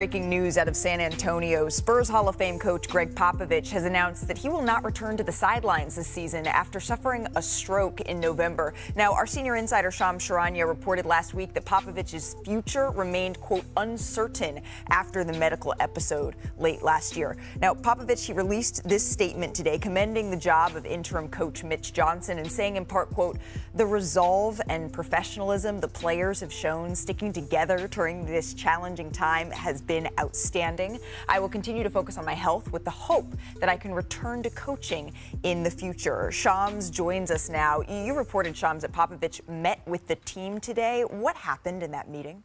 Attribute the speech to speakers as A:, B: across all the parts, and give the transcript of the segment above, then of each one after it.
A: Breaking news out of San Antonio. Spurs Hall of Fame coach Gregg Popovich has announced that he will not return to the sidelines this season after suffering a stroke in November. Now, our senior insider Shams Charania reported last week that Popovich's future remained, quote, uncertain after the medical episode late last year. Now, Popovich, he released this statement today commending the job of interim coach Mitch Johnson and saying in part, quote, the resolve and professionalism the players have shown sticking together during this challenging time has been outstanding. I will continue to focus on my health with the hope that I can return to coaching in the future. Shams joins us now. You reported, Shams, that Popovich met with the team today. What happened in that meeting?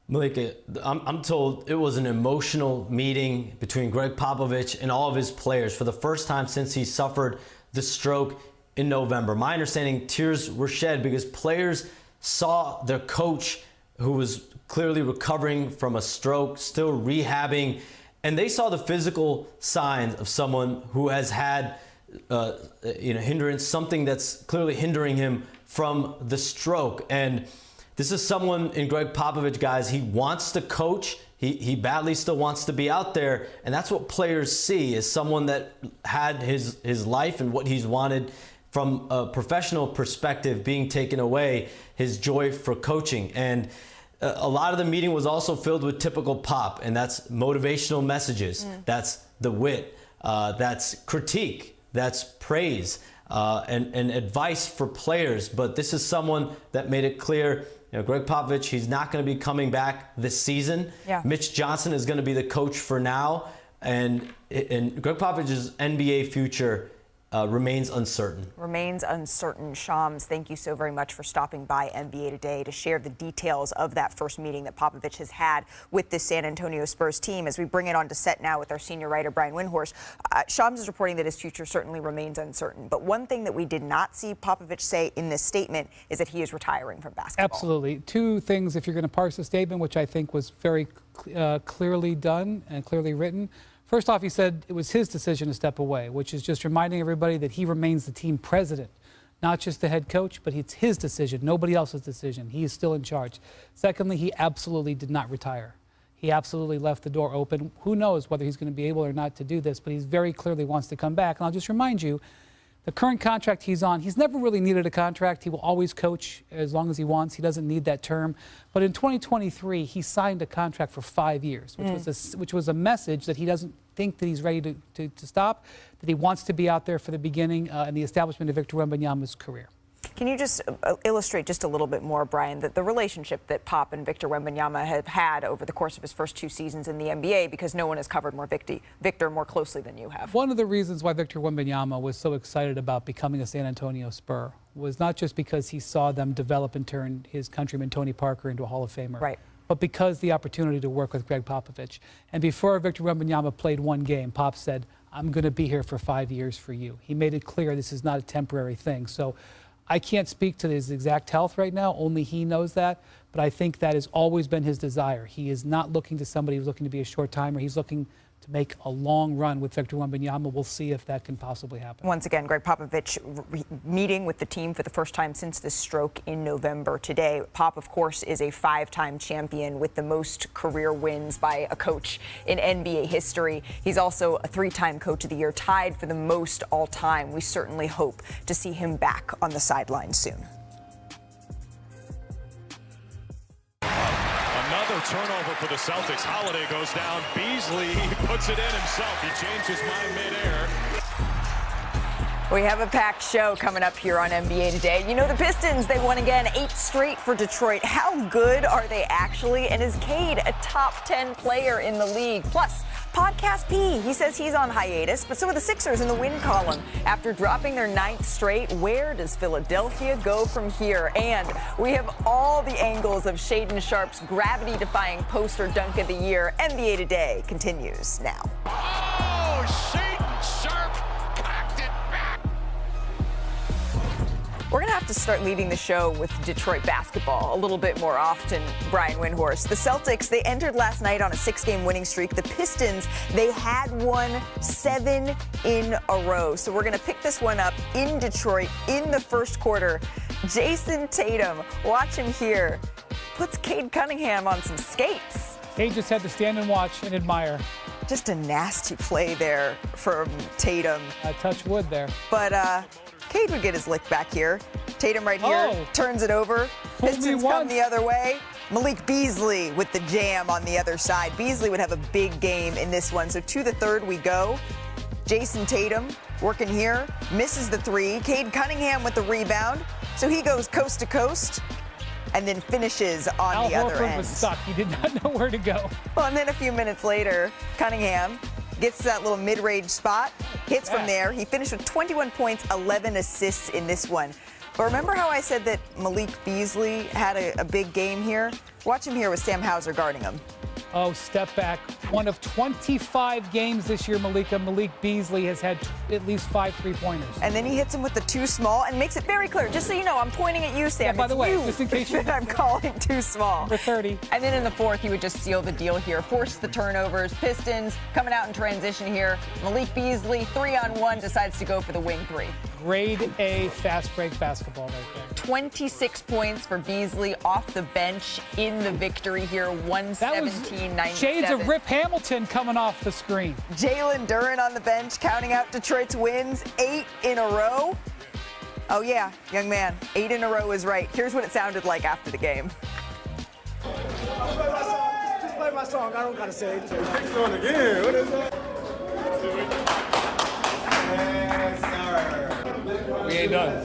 B: Malika, I'm told it was an emotional meeting between Gregg Popovich and all of his players for the first time since he suffered the stroke in November. My understanding, tears were shed because players saw their coach, who was clearly recovering from a stroke, still rehabbing, and they saw the physical signs of someone who has had hindrance, something that's clearly hindering him from the stroke. And this is someone in Gregg Popovich, guys, he wants to coach. He badly still wants to be out there, and that's what players see, is someone that had his life and what he's wanted from a professional perspective being taken away, his joy for coaching. And a lot of the meeting was also filled with typical Pop, and that's motivational messages, that's the wit, that's critique, that's praise, and advice for players. But this is someone that made it clear, Gregg Popovich, he's not going to be coming back this season. Yeah. Mitch Johnson is going to be the coach for now, and Gregg Popovich's NBA future remains uncertain. Remains
A: uncertain. Shams, thank you so very much for stopping by NBA Today to share the details of that first meeting that Popovich has had with the San Antonio Spurs team. As we bring it on to set now with our senior writer, Brian Windhorst, Shams is reporting that his future certainly remains uncertain. But one thing that we did not see Popovich say in this statement is that he is retiring from basketball.
C: Absolutely. Two things, if you're going to parse the statement, which I think was very clearly done and clearly written. First off, he said it was his decision to step away, which is just reminding everybody that he remains the team president, not just the head coach, but it's his decision, nobody else's decision. He is still in charge. Secondly, he absolutely did not retire. He absolutely left the door open. Who knows whether he's going to be able or not to do this, but he very clearly wants to come back. And I'll just remind you, the current contract he's on, he's never really needed a contract. He will always coach as long as he wants. He doesn't need that term. But in 2023, he signed a contract for 5 years, which was a message that he doesn't think that he's ready to stop, that he wants to be out there for the beginning and the establishment of Victor Wembanyama's career.
A: Can you just illustrate just a little bit more, Brian, that the relationship that Pop and Victor Wembanyama have had over the course of his first 2 seasons in the NBA, because no one has covered Victor more closely than you have?
C: One of the reasons why Victor Wembanyama was so excited about becoming a San Antonio Spur was not just because he saw them develop and turn his countryman Tony Parker into a Hall of Famer, right, but because the opportunity to work with Gregg Popovich. And before Victor Wembanyama played one game, Pop said, I'm going to be here for 5 years for you. He made it clear this is not a temporary thing. So I can't speak to his exact health right now. Only he knows that. But I think that has always been his desire. He is not looking to somebody who's looking to be a short timer. He's looking to make a long run with Victor Wembanyama. We'll see if that can possibly happen.
A: Once again, Gregg Popovich meeting with the team for the first time since the stroke in November today. Pop, of course, is a 5-time champion with the most career wins by a coach in NBA history. He's also a 3-time Coach of the Year, tied for the most all-time. We certainly hope to see him back on the sidelines soon.
D: Turnover for the Celtics. Holiday goes down. Beasley puts it in himself. He changed his mind midair.
A: We have a packed show coming up here on NBA Today. You know, the Pistons, they won again, 8 straight for Detroit. How good are they actually? And is Cade a top 10 player in the league? Plus, Podcast P, he says he's on hiatus, but so are the Sixers in the win column. After dropping their 9th straight, where does Philadelphia go from here? And we have all the angles of Shaedon Sharpe's gravity-defying poster dunk of the year. NBA Today continues now.
D: Oh, Shaedon Sharpe cocked it back.
A: We're going to have to start leading the show with Detroit basketball a little bit more often, Brian Windhorst. The Celtics, they entered last night on a 6-game winning streak. The Pistons, they had won 7 in a row. So we're going to pick this one up in Detroit in the first quarter. Jason Tatum, watch him here. puts Cade Cunningham on some skates.
C: Cade just had to stand and watch and admire.
A: Just a nasty play there from Tatum.
C: Touch wood there.
A: But Cade would get his lick back here. Tatum right here turns it over. Pistons come the other way. Malik Beasley with the jam on the other side. Beasley would have a big game in this one. So to the third we go. Jason Tatum working here, misses the three. Cade Cunningham with the rebound. So he goes coast to coast and then finishes on the other end. Al Horford
C: was stuck. He did not know where to go.
A: Well, and then a few minutes later, Cunningham gets to that little mid-range spot, hits from there. He finished with 21 points, 11 assists in this one. But remember how I said that Malik Beasley had a big game here? Watch him here with Sam Hauser guarding him.
C: Oh, step back. One of 25 games this year, Malik Beasley has had at least 5 3-pointers.
A: And then he hits him with the too small and makes it very clear. Just so you know, I'm pointing at you, Sam.
C: Yeah, by the way, just in case you
A: I'm calling too small.
C: For 30.
A: And then in the fourth, he would just seal the deal here. Force the turnovers. Pistons coming out in transition here. Malik Beasley, 3-on-1, decides to go for the wing three.
C: Grade A fast break basketball right there.
A: 26 points for Beasley off the bench in the victory here, 117-97.
C: Shades of Rip Hamilton coming off the screen.
A: Jalen Duren on the bench, counting out Detroit's wins, 8 in a row. Oh yeah, young man, 8 in a row is right. Here's what it sounded like after the game.
E: Just play my song. I don't gotta say it. Fix on again. What is that? Yes, sir.
C: We ain't done.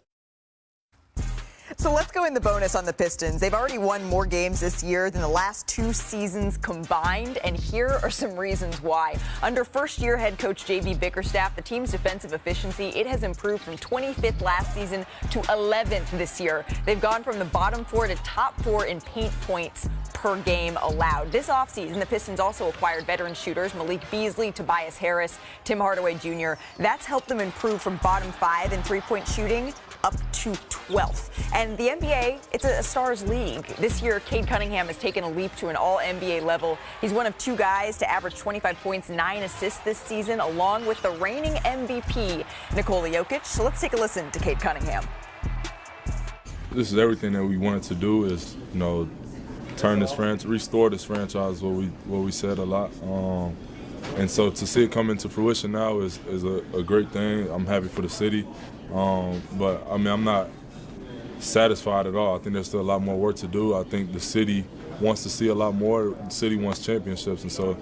A: So let's go in the bonus on the Pistons. They've already won more games this year than the last 2 seasons combined, and here are some reasons why. Under first-year head coach J.B. Bickerstaff, the team's defensive efficiency, it has improved from 25th last season to 11th this year. They've gone from the bottom 4 to top 4 in paint points per game allowed. This offseason, the Pistons also acquired veteran shooters Malik Beasley, Tobias Harris, Tim Hardaway Jr. That's helped them improve from bottom 5 in three-point shooting up to 12th. And the NBA, it's a stars league. This year, Cade Cunningham has taken a leap to an all-NBA level. He's one of 2 guys to average 25 points, 9 assists this season, along with the reigning MVP, Nikola Jokic. So let's take a listen to Cade Cunningham.
F: This is everything that we wanted to do is, turn this franchise, restore this franchise, what we said a lot. And so to see it come into fruition now is a great thing. I'm happy for the city. But, I'm not satisfied at all. I think there's still a lot more work to do. I think the city wants to see a lot more. The city wants championships. And so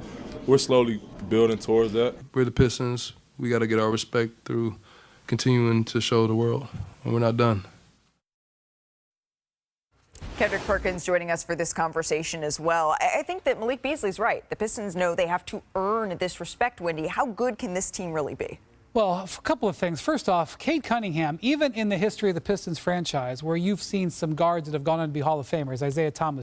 F: we're slowly building towards that.
G: We're the Pistons. We got to get our respect through continuing to show the world. And we're not done.
A: Kendrick Perkins joining us for this conversation as well. I think that Malik Beasley's right. The Pistons know they have to earn this respect, Wendy. How good can this team really be?
C: Well, a couple of things. First off, Cade Cunningham, even in the history of the Pistons franchise, where you've seen some guards that have gone on to be Hall of Famers, Isaiah Thomas,